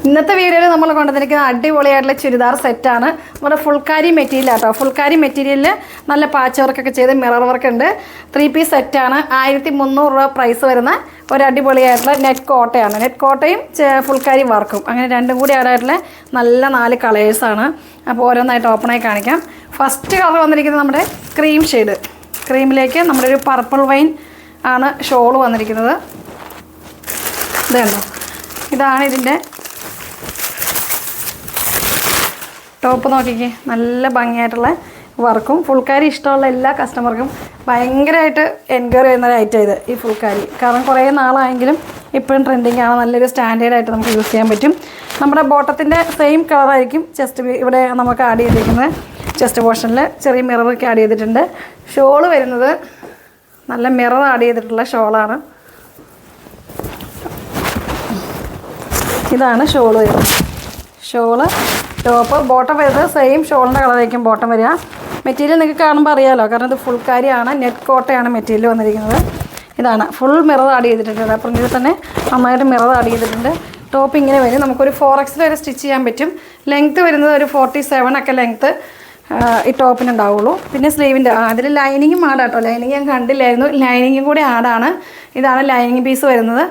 ഇന്നത്തെ വീഡിയോയിൽ നമ്മൾ കൊണ്ടുവന്നിരിക്കുന്ന അടിപൊളിയായിട്ടുള്ള ചുരിദാർ സെറ്റാണ്. നമ്മുടെ ഫുൾക്കാരി മെറ്റീരിയൽ ആട്ടോ. ഫുൾക്കാരി മെറ്റീരിയലിൽ നല്ല പാച്ച് വർക്കൊക്കെ ചെയ്ത് മിറർ വർക്ക് ഉണ്ട്. 3 പീസ് സെറ്റാണ്. 1300 രൂപ പ്രൈസ് വരുന്ന ഒരു അടിപൊളിയായിട്ടുള്ള നെറ്റ് കോട്ടയാണ്. നെറ്റ് കോട്ടയും ഫുൾക്കാരി വർക്കും അങ്ങനെ രണ്ടും കൂടി ആയിട്ടുള്ള നല്ല 4 കളേഴ്സാണ്. അപ്പോൾ ഓരോന്നായിട്ട് ഓപ്പണായി കാണിക്കാം. ഫസ്റ്റ് കളർ വന്നിരിക്കുന്നത് നമ്മുടെ ക്രീം ഷെയ്ഡ്. ക്രീമിലേക്ക് നമ്മുടെ ഒരു പർപ്പിൾ വൈൻ ആണ് ഷോൾ വന്നിരിക്കുന്നത്. ഇതുണ്ടോ, ഇതാണ് ഇതിൻ്റെ ടോപ്പ്. നോക്കിക്കേ, നല്ല ഭംഗിയായിട്ടുള്ള വർക്കും. ഫുൾക്കാരി ഇഷ്ടമുള്ള എല്ലാ കസ്റ്റമർക്കും ഭയങ്കരമായിട്ട് എൻക്വയറി ചെയ്യുന്ന ഒരു ഐറ്റം ഇത്, ഈ ഫുൾക്കാരി. കാരണം കുറേ നാളായെങ്കിലും ഇപ്പോഴും ട്രെൻഡിങ് ആണ്. നല്ലൊരു സ്റ്റാൻഡേർഡായിട്ട് നമുക്ക് യൂസ് ചെയ്യാൻ പറ്റും. നമ്മുടെ ബോട്ടത്തിൻ്റെ സെയിം കളറായിരിക്കും ചെസ്റ്റ് ഇവിടെ നമുക്ക് ആഡ് ചെയ്തിരിക്കുന്നത്. ചെസ്റ്റ് പോർഷനിൽ ചെറിയ മിററൊക്കെ ആഡ് ചെയ്തിട്ടുണ്ട്. ഷോള് വരുന്നത് നല്ല മിറർ ആഡ് ചെയ്തിട്ടുള്ള ഷോളാണ്. ഇതാണ് ഷോള് വരുന്നത്. ഷോള് ടോപ്പ്, ബോട്ടം വരുന്നത് സെയിം ഷോളിൻ്റെ കളറായിരിക്കും ബോട്ടം വരിക. മെറ്റീരിയൽ നിങ്ങൾക്ക് കാണുമ്പോൾ അറിയാമല്ലോ, കാരണം ഇത് ഫുൾക്കാരിയാണ്. നെറ്റ് കോട്ടയാണ് മെറ്റീരിയൽ വന്നിരിക്കുന്നത്. ഇതാണ് ഫുൾ മിറർ ആഡ് ചെയ്തിട്ടുണ്ട്. അപ്പം ഇതിൽ തന്നെ നന്നായിട്ട് മിറർ ആഡ് ചെയ്തിട്ടുണ്ട്. ടോപ്പ് ഇങ്ങനെ വരും. നമുക്കൊരു 4X വരെ സ്റ്റിച്ച് ചെയ്യാൻ പറ്റും. ലെങ്ത്ത് വരുന്നത് ഒരു 47 ഒക്കെ ലെങ്ത്ത് ഈ ടോപ്പിനുണ്ടാവുള്ളൂ. പിന്നെ സ്ലീവിൻ്റെ അതിൽ ലൈനിങ്ങും ആഡാട്ടോ. ലൈനിങ് ഞാൻ കണ്ടില്ലായിരുന്നു, ലൈനിങ്ങും കൂടി ആഡാണ്. ഇതാണ് ലൈനിങ് പീസ് വരുന്നത്.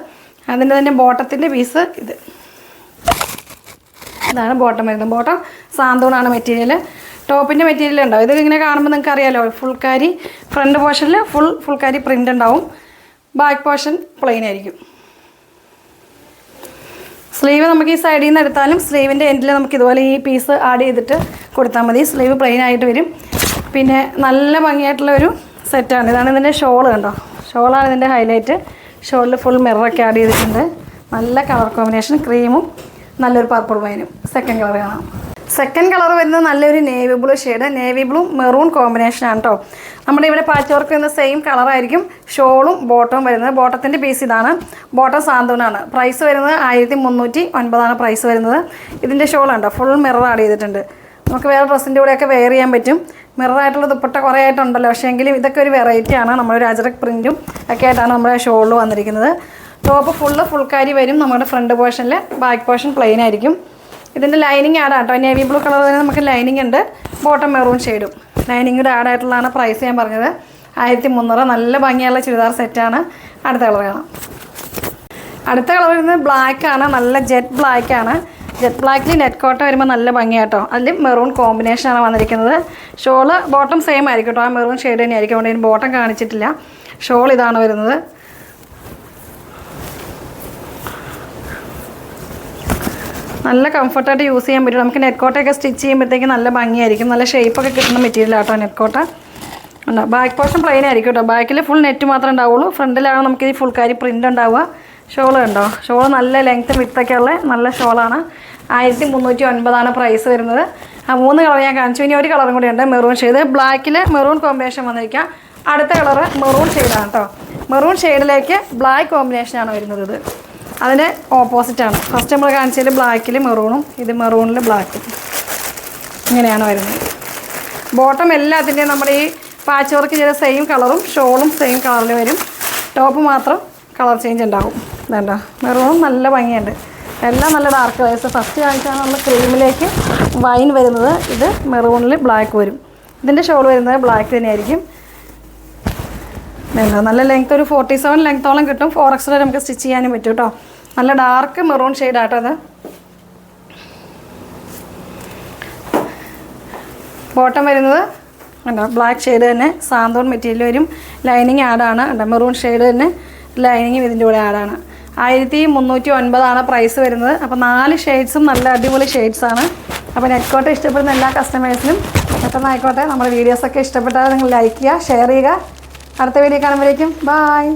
അതിൻ്റെ തന്നെ ബോട്ടത്തിൻ്റെ പീസ് ഇതാണ് ബോട്ടം വരുന്നത്. ബോട്ടം സാന്തൂണാണ് മെറ്റീരിയൽ. ടോപ്പിൻ്റെ മെറ്റീരിയൽ ഉണ്ടാവും. ഇത് ഇങ്ങനെ കാണുമ്പോൾ നിങ്ങൾക്ക് അറിയാമല്ലോ, ഫുൾക്കാരി ഫ്രണ്ട് പോർഷനിൽ ഫുൾക്കാരി പ്രിൻ്റ് ഉണ്ടാവും. ബാക്ക് പോർഷൻ പ്ലെയിൻ ആയിരിക്കും. സ്ലീവ് നമുക്ക് ഈ സൈഡിൽ നിന്ന് എടുത്താലും സ്ലീവിൻ്റെ എൻഡിൽ നമുക്ക് ഇതുപോലെ ഈ പീസ് ആഡ് ചെയ്തിട്ട് കൊടുത്താൽ മതി. സ്ലീവ് പ്ലെയിൻ ആയിട്ട് വരും. പിന്നെ നല്ല ഭംഗിയായിട്ടുള്ള ഒരു സെറ്റാണ്. ഇതാണ് ഇതിൻ്റെ ഷോള്. കണ്ടോ, ഷോളാണ് ഇതിൻ്റെ ഹൈലൈറ്റ്. ഷോളിൽ ഫുൾ മിററൊക്കെ ആഡ് ചെയ്തിട്ടുണ്ട്. നല്ല കളർ കോമ്പിനേഷൻ, ക്രീമും നല്ലൊരു പർപ്പിൾ വൈനും. സെക്കൻഡ് കളർ കാണാം. സെക്കൻഡ് കളർ വരുന്നത് നല്ലൊരു navy blue shade. Navy blue maroon കോമ്പിനേഷനാണ് കേട്ടോ. നമ്മുടെ ഇവിടെ പാച്ച് വർക്ക് വരുന്ന സെയിം കളറായിരിക്കും ഷോളും ബോട്ടവും വരുന്നത്. ബോട്ടത്തിൻ്റെ പീസ് ഇതാണ്. ബോട്ടം സാന്തൂനാണ്. പ്രൈസ് വരുന്നത് 1309 പ്രൈസ് വരുന്നത്. ഇതിൻ്റെ ഷോളുണ്ടോ, ഫുൾ മിറർ ആഡ് ചെയ്തിട്ടുണ്ട്. നമുക്ക് വേറെ ഡ്രസ്സിൻ്റെ കൂടെയൊക്കെ വെയർ ചെയ്യാൻ പറ്റും. മിററായിട്ടുള്ള ദുപ്പട്ട കുറേ ആയിട്ടുണ്ടല്ലോ, പക്ഷേ എങ്കിലും ഇതൊക്കെ ഒരു വെറൈറ്റിയാണ്. നമ്മളൊരു അജറക് പ്രിൻറ്റും ഒക്കെ ആയിട്ടാണ് നമ്മുടെ ഷോളിൽ വന്നിരിക്കുന്നത്. ടോപ്പ് ഫുൾക്കാരി വരും. നമ്മുടെ ഫ്രണ്ട് പോർഷനിൽ, ബാക്ക് പോർഷൻ പ്ലെയിൻ ആയിരിക്കും. ഇതിൻ്റെ ലൈനിങ് ആഡാട്ടോ. നേവി ബ്ലൂ കളർ തന്നെ നമുക്ക് ലൈനിങ് ഉണ്ട്. ബോട്ടം മെറൂൺ ഷെയ്ഡും ലൈനിങ്ങുടെ ആഡായിട്ടുള്ളതാണ്. പ്രൈസ് ഞാൻ പറഞ്ഞത് 1300. നല്ല ഭംഗിയുള്ള ചുരിദാർ സെറ്റാണ്. അടുത്ത കളർ കാണാം. അടുത്ത കളർ വരുന്നത് ബ്ലാക്കാണ്. നല്ല ജെറ്റ് ബ്ലാക്കാണ്. ജെറ്റ് ബ്ലാക്കിൽ നെറ്റ് കോട്ട വരുമ്പോൾ നല്ല ഭംഗിയാട്ടോ. അതിൽ മെറൂൺ കോമ്പിനേഷനാണ് വന്നിരിക്കുന്നത്. ഷോള് ബോട്ടം സെയിം ആയിരിക്കും കേട്ടോ. ആ മെറൂൺ ഷെയ്ഡ് തന്നെ ആയിരിക്കും. അതുകൊണ്ട് ബോട്ടം കാണിച്ചിട്ടില്ല. ഷോൾ ഇതാണ് വരുന്നത്. നല്ല കംഫർട്ടായിട്ട് യൂസ് ചെയ്യാൻ പറ്റും. നമുക്ക് നെറ്റ് കോട്ടയൊക്കെ സ്റ്റിച്ച് ചെയ്യുമ്പോഴത്തേക്ക് നല്ല ഭംഗിയായിരിക്കും. നല്ല ഷേപ്പൊക്കെ കിട്ടുന്ന മെറ്റീരിയൽ ആട്ടോ നെറ്റ് കോട്ട. ഉണ്ടോ, ബാക്ക് പോർഷൻ പ്ലെയിൻ ആയിരിക്കും കേട്ടോ. ബാക്കിൽ ഫുൾ നെറ്റ് മാത്രമേ ഉണ്ടാവുള്ളൂ. ഫ്രണ്ടിലാണ് നമുക്ക് ഈ ഫുൾക്കാരി പ്രിൻ്റ് ഉണ്ടാവുക. ഷോള് കണ്ടോ, ഷോള് നല്ല ലെങ്ത്തും വിത്തൊക്കെ ഉള്ള നല്ല ഷോളാണ്. 1309 പ്രൈസ് വരുന്നത്. ആ 3 കളർ ഞാൻ കാണിച്ചു. ഇനി ഒരു കളറും കൂടിയുണ്ട്, മെറൂൺ ഷെയ്ഡ്. ബ്ലാക്കിൽ മെറൂൺ കോമ്പിനേഷൻ വന്നിരിക്കുക. അടുത്ത കളറ് മെറൂൺ ഷെയ്ഡാണ് കേട്ടോ. മെറൂൺ ഷെയ്ഡിലേക്ക് ബ്ലാക്ക് കോമ്പിനേഷനാണ് വരുന്നത്. ഇത് അതിന് ഓപ്പോസിറ്റാണ്. ഫസ്റ്റ് നമ്മൾ കാണിച്ചതിൽ ബ്ലാക്കിൽ മെറൂണും ഇത് മെറൂണിൽ ബ്ലാക്കും. ഇങ്ങനെയാണ് വരുന്നത്. ബോട്ടം എല്ലാത്തിൻ്റെയും നമ്മുടെ ഈ പാച്ച് വർക്ക് ചെയ്ത സെയിം കളറും ഷോളും സെയിം കളറിൽ വരും. ടോപ്പ് മാത്രം കളർ ചേഞ്ച് ഉണ്ടാവും. വേണ്ട, മെറൂണും നല്ല ഭംഗിയുണ്ട്. എല്ലാം നല്ല ഡാർക്ക് കളേഴ്സ്. ഫസ്റ്റ് കാണിച്ചാണ് നമ്മൾ ക്രീമിലേക്ക് വൈൻ വരുന്നത്. ഇത് മെറൂണിൽ ബ്ലാക്ക് വരും. ഇതിൻ്റെ ഷോൾ വരുന്നത് ബ്ലാക്ക് തന്നെയായിരിക്കും. നല്ല ലെങ്ത്ത് ഒരു 47 ലെങ്ത്തോളം കിട്ടും. 4X വരെ നമുക്ക് സ്റ്റിച്ച് ചെയ്യാനും പറ്റും കേട്ടോ. നല്ല ഡാർക്ക് മെറൂൺ ഷെയ്ഡാട്ടോ അത്. ബോട്ടം വരുന്നത് ഉണ്ടോ, ബ്ലാക്ക് ഷെയ്ഡ് തന്നെ. സാന്തോൺ മെറ്റീരിയൽ വരും. ലൈനിങ് ആഡാണ്. ഉണ്ടോ, മെറൂൺ ഷെയ്ഡ് തന്നെ ലൈനിങ്ങും ഇതിൻ്റെ കൂടെ ആഡാണ്. 1309 പ്രൈസ് വരുന്നത്. അപ്പോൾ 4 ഷെയ്ഡ്സും നല്ല അടിപൊളി ഷെയ്ഡ്സാണ്. അപ്പോൾ നെറ്റ് കോട്ട ഇഷ്ടപ്പെടുന്ന എല്ലാ കസ്റ്റമേഴ്സിനും പെട്ടെന്ന് ആയിക്കോട്ടെ. നമ്മുടെ വീഡിയോസൊക്കെ ഇഷ്ടപ്പെട്ടാൽ നിങ്ങൾ ലൈക്ക് ചെയ്യുക, ഷെയർ ചെയ്യുക. അടുത്ത വീഡിയോ കാണുമ്പോഴേക്കും ബൈ.